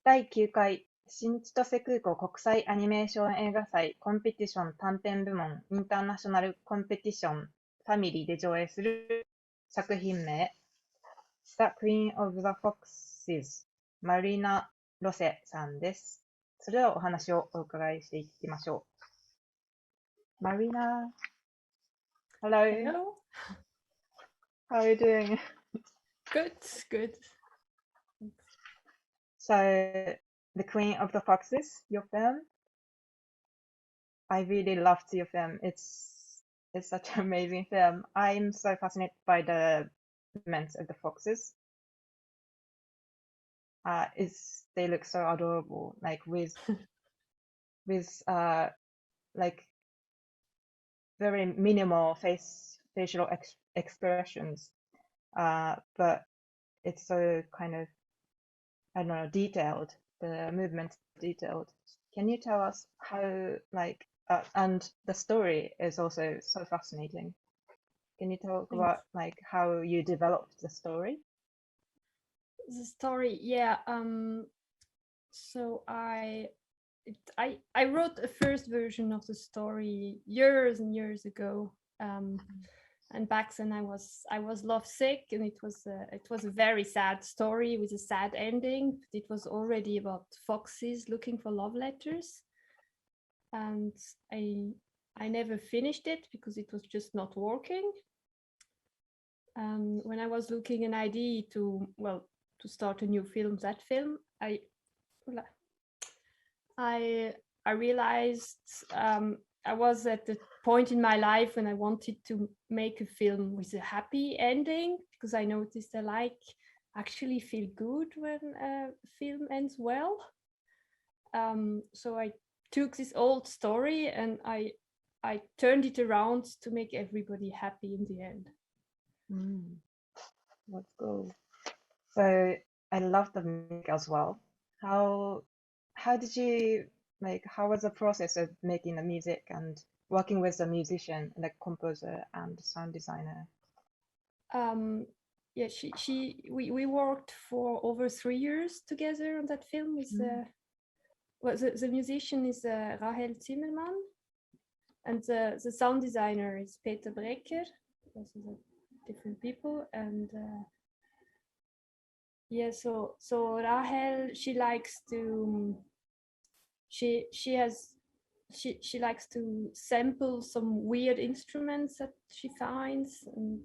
第9回新千歳空港国際アニメーション映画祭コンペティション短編部門インターナショナルコンペティションファミリーで上映する作品名 The Queen of the Foxes マリナ・ロセさんです。それではお話をお伺いしていきましょう。マリナ、Hello, Hello. how are you doing? Good, good. So, The Queen of the Foxes, your film, I really loved your film. It's such an amazing film. I'm so fascinated by the movements of the foxes. It's they look so adorable, like with like very minimal facial expressions. But it's so kind of, I don't know, detailed. The movements detailed. Can you tell us how like and the story is also so fascinating. Can you talk Thanks. about like how you developed the story? The story, yeah. So I wrote a first version of the story years and years ago. And back then I was lovesick, and it was a very sad story with a sad ending. But it was already about foxes looking for love letters, and I never finished it because it was just not working. When I was looking an idea to start a new film, I I realized I was at the point in my life when I wanted to make a film with a happy ending, because I noticed I actually feel good when a film ends well. So I took this old story and I turned it around to make everybody happy in the end. Let's go. So I love the music as well. How did you like how was the process of making the music and working with the musician, the composer and sound designer? Yeah, we worked for over 3 years together on that film. With the musician is Rahel Zimmermann, and the sound designer is Peter Brecker. Those are different people, and yeah. So Rahel, she likes to she likes to sample some weird instruments that she finds, um,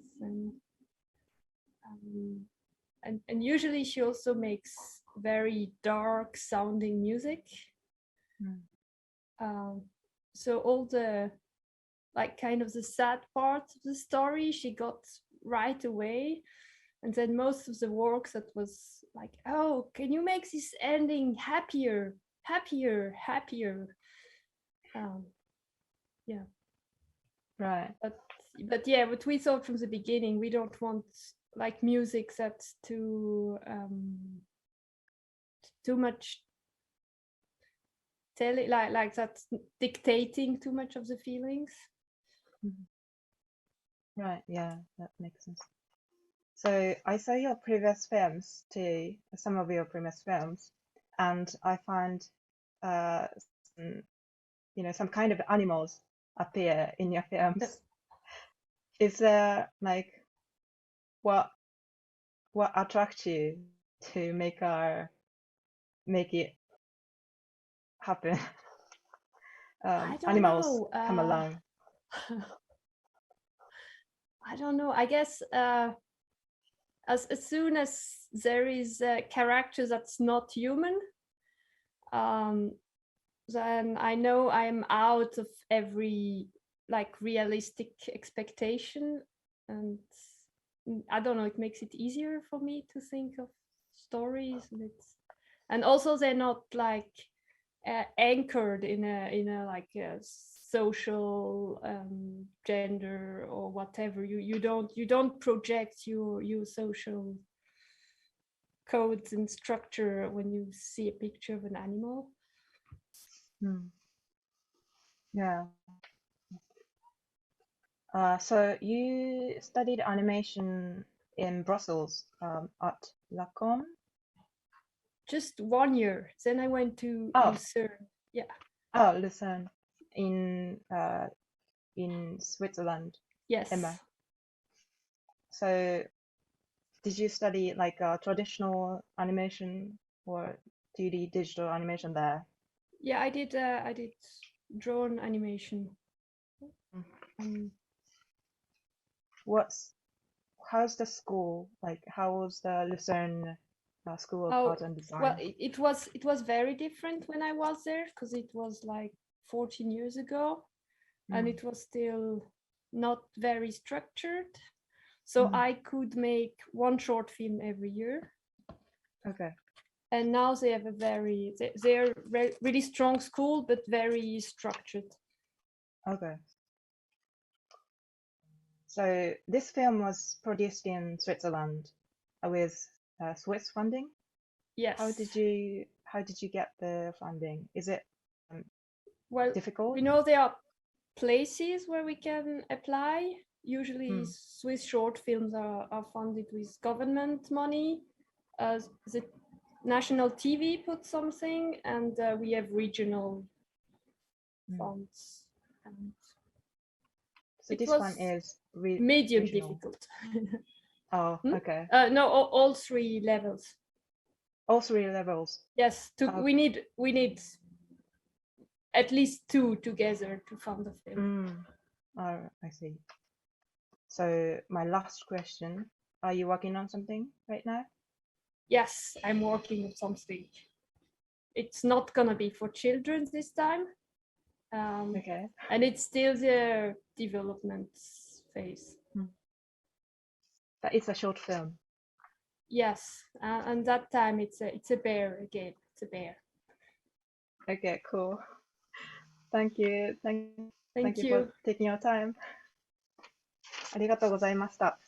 and usually she also makes very dark sounding music. So all the like kind of the sad part of the story she got right away, and then most of the work that was like, oh, can you make this ending happier, happier. Yeah, Right. but yeah, but we thought from the beginning we don't want like music that's too much like that's dictating too much of the feelings. Right, yeah, that makes sense. So I saw your previous films too, some of your previous films, and I find some, some kind of animals appear in your films. Is there like what attracts you to make it happen? I don't Animals know. come along. I don't know. I guess as soon as there is a character that's not human, then I know I'm out of every like realistic expectation, and I don't know. It makes it easier for me to think of stories, and also they're not like anchored in a like a social gender or whatever. You don't project your social codes and structure when you see a picture of an animal. Yeah. So you studied animation in Brussels at Lacom? just 1 year. Then I went to Oh. Lucerne. Yeah. Oh, Lucerne in Switzerland. Yes. Emma. So did you study like traditional animation or 2D digital animation there? Yeah, I did drawn animation. How's the school? Like how was the Lucerne School of Oh, Art and Design? well, it was very different when I was there because it was like 14 years ago, and it was still not very structured. So I could make one short film every year. Okay. And now they have they're really strong school, but very structured. Okay. So this film was produced in Switzerland with Swiss funding. Yes. How did you get the funding? Is it well difficult? We know there are places where we can apply. Usually Swiss short films are funded with government money. The national TV put something, and we have regional funds. And so this one is medium regional. difficult. Oh, okay. No, all 3 levels. All 3 levels. Yes, we need at least 2 together to fund the film. Oh, I see. So my last question, are you working on something right now? Yes, I'm working on something. It's not gonna be for children this time. Okay. And it's still the development phase. But it's a short film. Yes, and that time it's a bear again. It's a bear. Okay, cool. Thank you. Thank you for taking your time. ありがとうございました。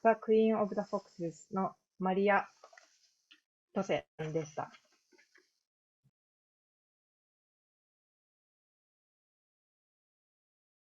The Queen of the Foxes のマリア・ロセンでした。